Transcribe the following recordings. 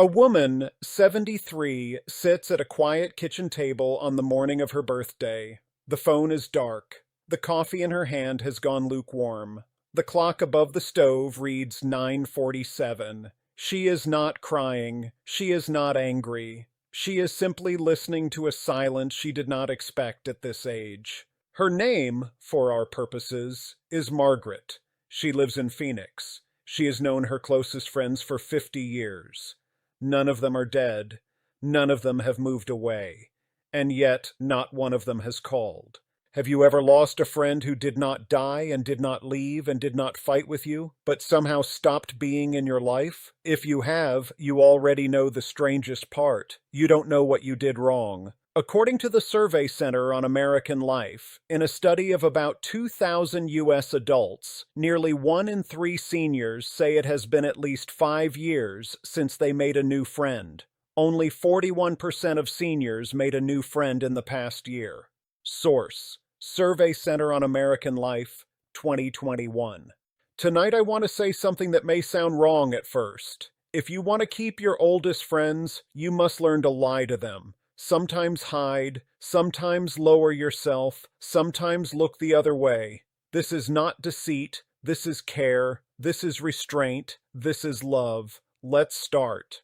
A woman, 73, sits at a quiet kitchen table on the morning of her birthday. The phone is dark. The coffee in her hand has gone lukewarm. The clock above the stove reads 9:47. She is not crying. She is not angry. She is simply listening to a silence she did not expect at this age. Her name, for our purposes, is Margaret. She lives in Phoenix. She has known her closest friends for 50 years. None of them are dead. None of them have moved away. And yet, not one of them has called. Have you ever lost a friend who did not die and did not leave and did not fight with you, but somehow stopped being in your life? If you have, you already know the strangest part. You don't know what you did wrong. According to the Survey Center on American Life, in a study of about 2,000 U.S. adults, nearly 1 in 3 seniors say it has been at least 5 years since they made a new friend. Only 41% of seniors made a new friend in the past year. Source: Survey Center on American Life, 2021. Tonight I want to say something that may sound wrong at first. If you want to keep your oldest friends, you must learn to lie to them. Sometimes hide, sometimes lower yourself, sometimes look the other way. This is not deceit, this is care, this is restraint, this is love. Let's start.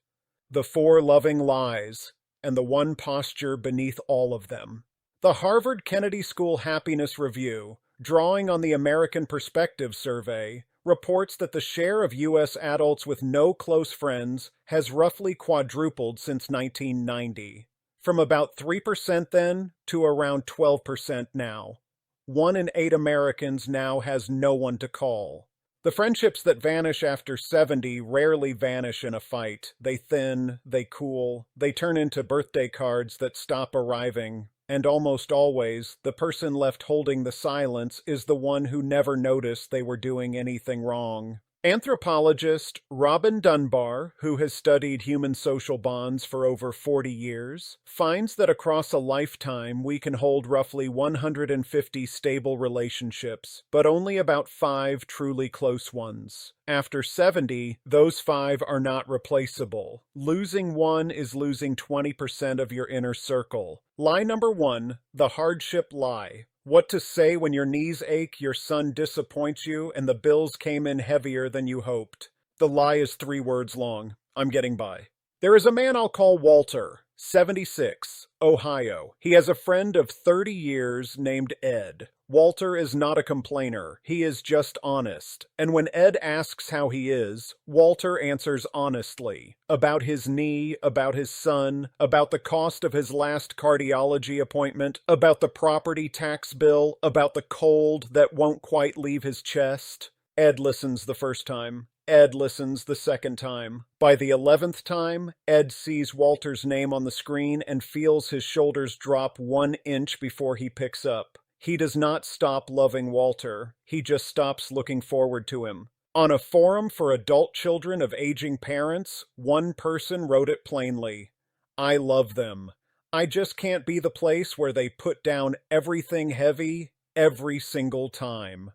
The 4 loving lies, and the one posture beneath all of them. The Harvard Kennedy School Happiness Review, drawing on the American Perspective Survey, reports that the share of U.S. adults with no close friends has roughly quadrupled since 1990. From about 3% then to around 12% now. 1 in 8 Americans now has no one to call. The friendships that vanish after 70 rarely vanish in a fight. They thin, they cool, they turn into birthday cards that stop arriving, and almost always, the person left holding the silence is the one who never noticed they were doing anything wrong. Anthropologist Robin Dunbar, who has studied human social bonds for over 40 years, finds that across a lifetime we can hold roughly 150 stable relationships, but only about 5 truly close ones. After 70, those 5 are not replaceable. Losing one is losing 20% of your inner circle. Lie number 1, the hardship lie. What to say when your knees ache, your son disappoints you, and the bills came in heavier than you hoped. The lie is 3 words long. I'm getting by. There is a man I'll call Walter, 76, Ohio. He has a friend of 30 years named Ed. Walter is not a complainer. He is just honest. And when Ed asks how he is, Walter answers honestly. About his knee, about his son, about the cost of his last cardiology appointment, about the property tax bill, about the cold that won't quite leave his chest. Ed listens the first time. Ed listens the second time. By the 11th time, Ed sees Walter's name on the screen and feels his shoulders drop 1 inch before he picks up. He does not stop loving Walter. He just stops looking forward to him. On a forum for adult children of aging parents, one person wrote it plainly. I love them. I just can't be the place where they put down everything heavy every single time.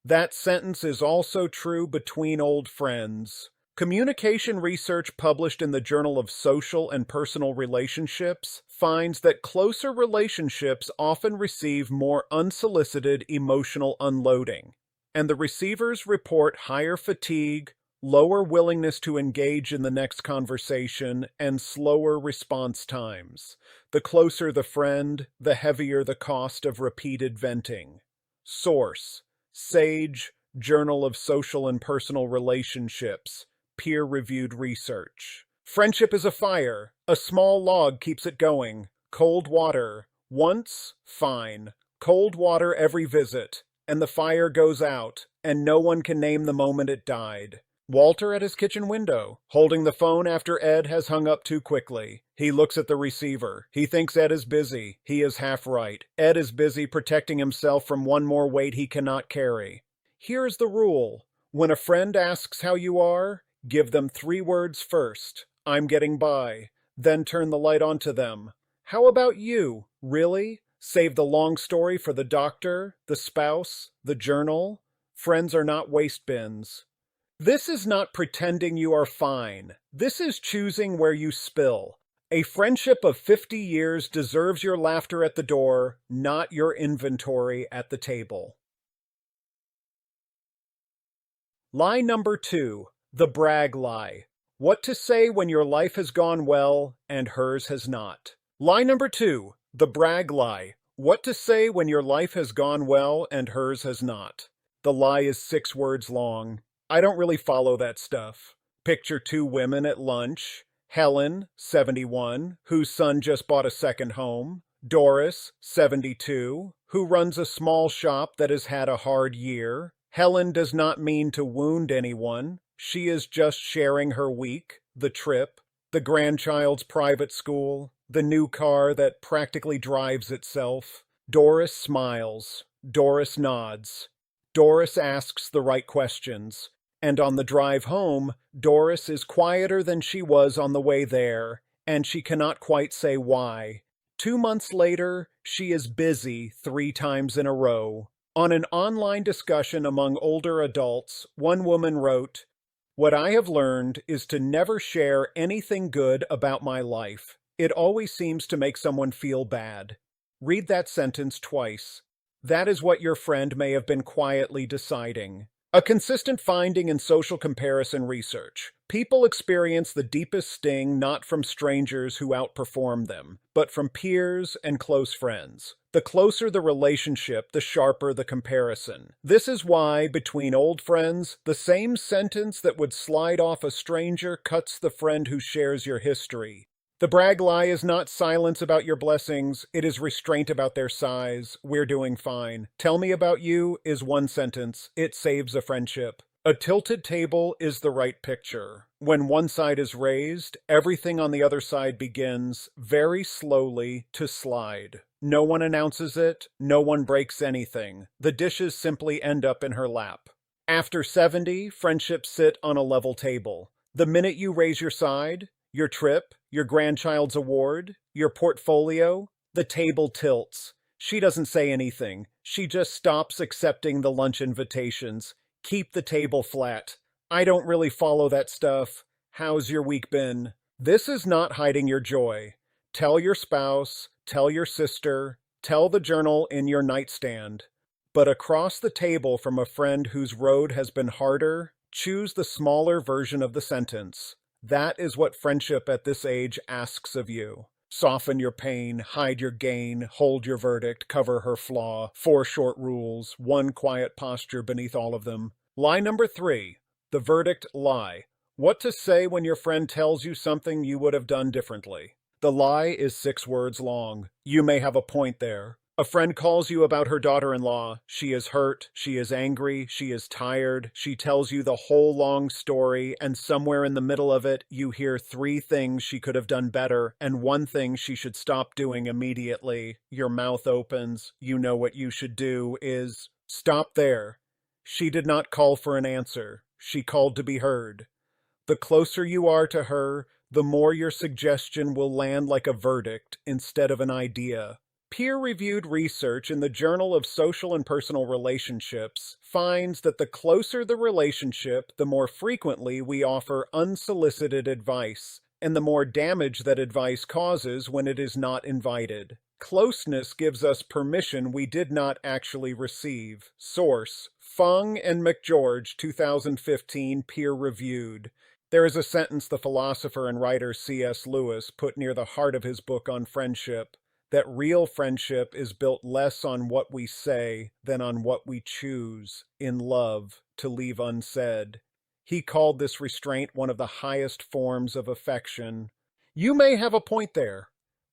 That sentence is also true between old friends. Communication research published in the Journal of Social and Personal Relationships finds that closer relationships often receive more unsolicited emotional unloading, and the receivers report higher fatigue, lower willingness to engage in the next conversation, and slower response times. The closer the friend, the heavier the cost of repeated venting. Source: Sage, Journal of Social and Personal Relationships, peer-reviewed research. Friendship is a fire. A small log keeps it going. Cold water. Once, fine. Cold water every visit, and the fire goes out, and no one can name the moment it died. Walter at his kitchen window, holding the phone after Ed has hung up too quickly. He looks at the receiver. He thinks Ed is busy. He is half right. Ed is busy protecting himself from one more weight he cannot carry. Here's the rule. When a friend asks how you are, give them 3 words first. I'm getting by. Then turn the light on to them. How about you? Really? Save the long story for the doctor, the spouse, the journal? Friends are not waste bins. This is not pretending you are fine. This is choosing where you spill. A friendship of 50 years deserves your laughter at the door, not your inventory at the table. Lie number 2, the brag lie. What to say when your life has gone well and hers has not. Lie number 2, the brag lie. What to say when your life has gone well and hers has not. The lie is 6 words long. I don't really follow that stuff. Picture 2 women at lunch. Helen, 71, whose son just bought a second home. Doris, 72, who runs a small shop that has had a hard year. Helen does not mean to wound anyone. She is just sharing her week, the trip, the grandchild's private school, the new car that practically drives itself. Doris smiles. Doris nods. Doris asks the right questions. And on the drive home, Doris is quieter than she was on the way there, and she cannot quite say why. 2 months later, she is busy 3 times in a row. On an online discussion among older adults, one woman wrote, "What I have learned is to never share anything good about my life. It always seems to make someone feel bad." Read that sentence twice. That is what your friend may have been quietly deciding. A consistent finding in social comparison research. People experience the deepest sting not from strangers who outperform them, but from peers and close friends. The closer the relationship, the sharper the comparison. This is why, between old friends, the same sentence that would slide off a stranger cuts the friend who shares your history. The brag lie is not silence about your blessings, it is restraint about their size. We're doing fine. Tell me about you is 1 sentence. It saves a friendship. A tilted table is the right picture. When one side is raised, everything on the other side begins, very slowly, to slide. No one announces it, no one breaks anything. The dishes simply end up in her lap. After 70, friendships sit on a level table. The minute you raise your side, your trip, your grandchild's award, your portfolio, the table tilts. She doesn't say anything. She just stops accepting the lunch invitations. Keep the table flat. I don't really follow that stuff. How's your week been? This is not hiding your joy. Tell your spouse, tell your sister, tell the journal in your nightstand. But across the table from a friend whose road has been harder, choose the smaller version of the sentence. That is what friendship at this age asks of you. Soften your pain, hide your gain, hold your verdict, cover her flaw. 4 short rules, 1 quiet posture beneath all of them. Lie number 3, the verdict lie. What to say when your friend tells you something you would have done differently. The lie is 6 words long. You may have a point there. A friend calls you about her daughter-in-law. She is hurt, she is angry, she is tired. She tells you the whole long story, and somewhere in the middle of it, you hear 3 things she could have done better, and 1 thing she should stop doing immediately. Your mouth opens. You know what you should do is, stop there. She did not call for an answer. She called to be heard. The closer you are to her, the more your suggestion will land like a verdict instead of an idea. Peer-reviewed research in the Journal of Social and Personal Relationships finds that the closer the relationship, the more frequently we offer unsolicited advice, and the more damage that advice causes when it is not invited. Closeness gives us permission we did not actually receive. Source: Fung and McGeorge, 2015, peer-reviewed. There is a sentence the philosopher and writer C.S. Lewis put near the heart of his book on friendship, that real friendship is built less on what we say than on what we choose, in love, to leave unsaid. He called this restraint one of the highest forms of affection. You may have a point there.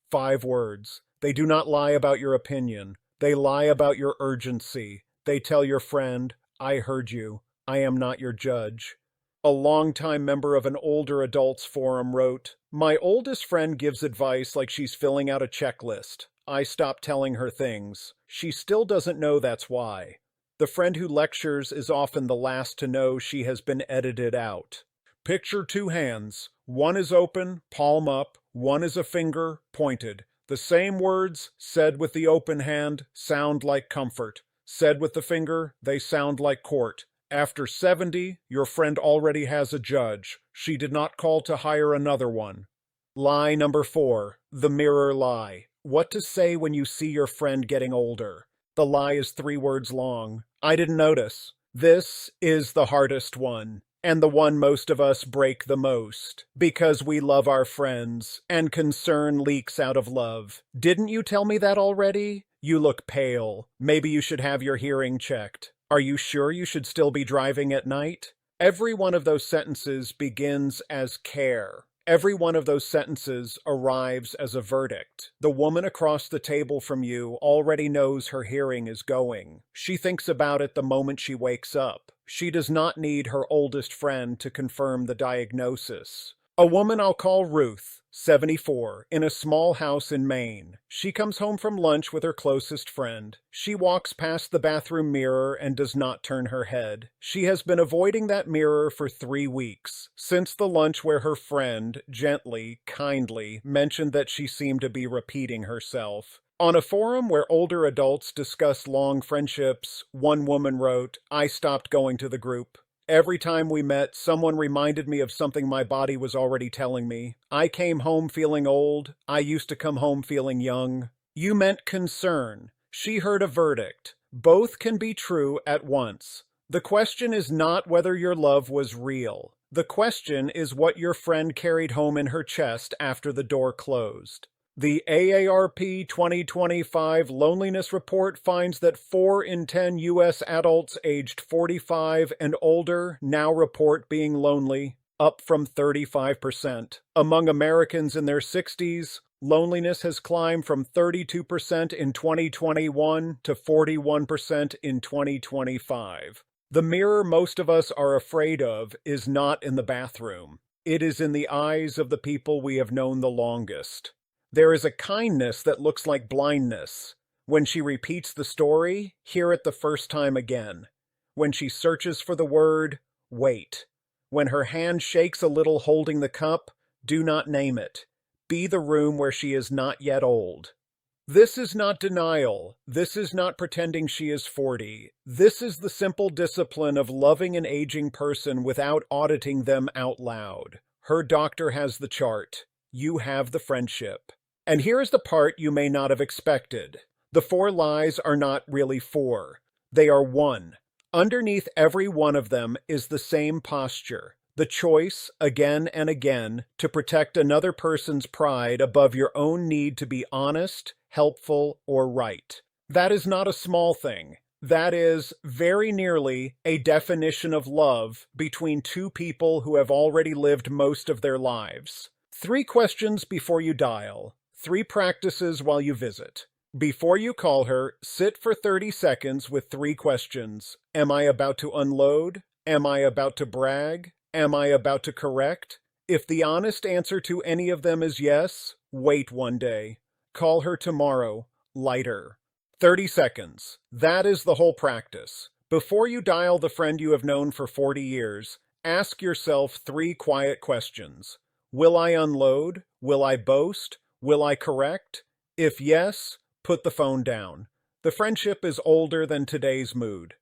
5 words. They do not lie about your opinion. They lie about your urgency. They tell your friend, I heard you. I am not your judge. A longtime member of an older adults forum wrote, "My oldest friend gives advice like she's filling out a checklist. I stop telling her things. She still doesn't know that's why. The friend who lectures is often the last to know she has been edited out." Picture 2 hands. One is open, palm up. One is a finger, pointed. The same words, said with the open hand, sound like comfort. Said with the finger, they sound like court. After 70, your friend already has a judge. She did not call to hire another one. Lie number 4, the mirror lie. What to say when you see your friend getting older. The lie is 3 words long. I didn't notice. This is the hardest one, and the one most of us break the most, because we love our friends, and concern leaks out of love. Didn't you tell me that already? You look pale. Maybe you should have your hearing checked. Are you sure you should still be driving at night? Every one of those sentences begins as care. Every one of those sentences arrives as a verdict. The woman across the table from you already knows her hearing is going. She thinks about it the moment she wakes up. She does not need her oldest friend to confirm the diagnosis. A woman I'll call Ruth, 74, in a small house in Maine. She comes home from lunch with her closest friend. She walks past the bathroom mirror and does not turn her head. She has been avoiding that mirror for 3 weeks, since the lunch where her friend, gently, kindly, mentioned that she seemed to be repeating herself. On a forum where older adults discuss long friendships, one woman wrote, "I stopped going to the group. Every time we met, someone reminded me of something my body was already telling me. I came home feeling old. I used to come home feeling young." You meant concern. She heard a verdict. Both can be true at once. The question is not whether your love was real. The question is what your friend carried home in her chest after the door closed. The AARP 2025 Loneliness Report finds that 4 in 10 U.S. adults aged 45 and older now report being lonely, up from 35%. Among Americans in their 60s, loneliness has climbed from 32% in 2021 to 41% in 2025. The mirror most of us are afraid of is not in the bathroom. It is in the eyes of the people we have known the longest. There is a kindness that looks like blindness. When she repeats the story, hear it the first time again. When she searches for the word, wait. When her hand shakes a little holding the cup, do not name it. Be the room where she is not yet old. This is not denial. This is not pretending she is 40. This is the simple discipline of loving an aging person without auditing them out loud. Her doctor has the chart. You have the friendship. And here is the part you may not have expected. The 4 lies are not really 4. They are 1. Underneath every one of them is the same posture. The choice, again and again, to protect another person's pride above your own need to be honest, helpful, or right. That is not a small thing. That is, very nearly, a definition of love between 2 people who have already lived most of their lives. 3 questions before you dial. 3 practices while you visit. Before you call her, sit for 30 seconds with 3 questions. Am I about to unload? Am I about to brag? Am I about to correct? If the honest answer to any of them is yes, wait 1 day. Call her tomorrow. Lighter. 30 seconds. That is the whole practice. Before you dial the friend you have known for 40 years, ask yourself 3 quiet questions. Will I unload? Will I boast? Will I correct? If yes, put the phone down. The friendship is older than today's mood.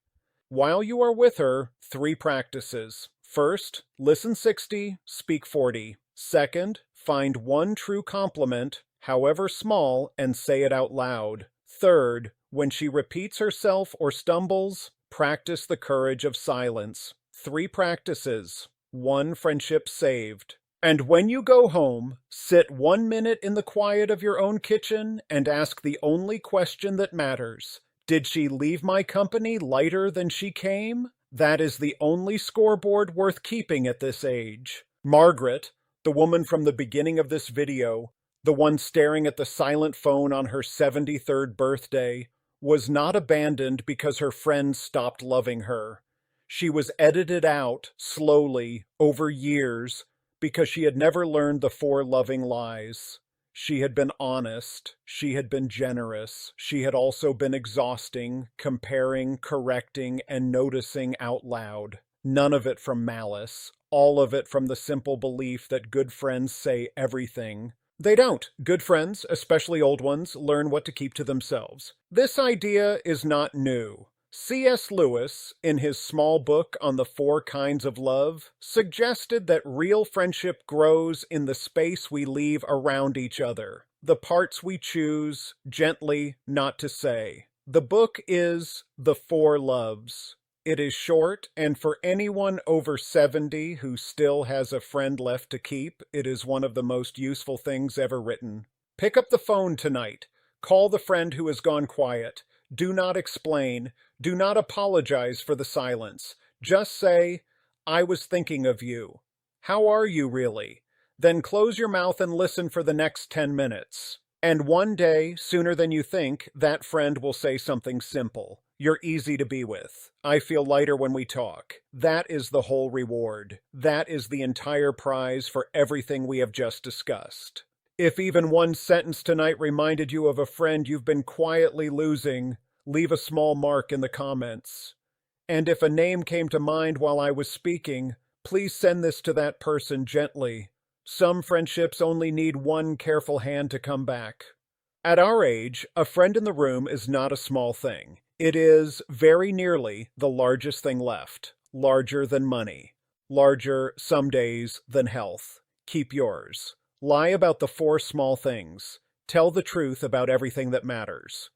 While you are with her, 3 practices. First, listen 60, speak 40. Second, find 1 true compliment, however small, and say it out loud. Third, when she repeats herself or stumbles, practice the courage of silence. 3 practices. 1 friendship saved. And when you go home, sit 1 minute in the quiet of your own kitchen and ask the only question that matters. Did she leave my company lighter than she came? That is the only scoreboard worth keeping at this age. Margaret, the woman from the beginning of this video, the one staring at the silent phone on her 73rd birthday, was not abandoned because her friends stopped loving her. She was edited out, slowly, over years, because she had never learned the 4 loving lies. She had been honest, she had been generous, she had also been exhausting, comparing, correcting, and noticing out loud. None of it from malice, all of it from the simple belief that good friends say everything. They don't. Good friends, especially old ones, learn what to keep to themselves. This idea is not new. C.S. Lewis, in his small book on the 4 kinds of love, suggested that real friendship grows in the space we leave around each other, the parts we choose gently not to say. The book is The 4 Loves. It is short, and for anyone over 70 who still has a friend left to keep, it is one of the most useful things ever written. Pick up the phone tonight. Call the friend who has gone quiet. Do not explain. Do not apologize for the silence. Just say, "I was thinking of you. How are you really?" Then close your mouth and listen for the next 10 minutes. And one day, sooner than you think, that friend will say something simple. "You're easy to be with. I feel lighter when we talk." That is the whole reward. That is the entire prize for everything we have just discussed. If even one sentence tonight reminded you of a friend you've been quietly losing, leave a small mark in the comments. And if a name came to mind while I was speaking, please send this to that person gently. Some friendships only need one careful hand to come back. At our age, a friend in the room is not a small thing. It is, very nearly, the largest thing left. Larger than money. Larger, some days, than health. Keep yours. Lie about the 4 small things. Tell the truth about everything that matters.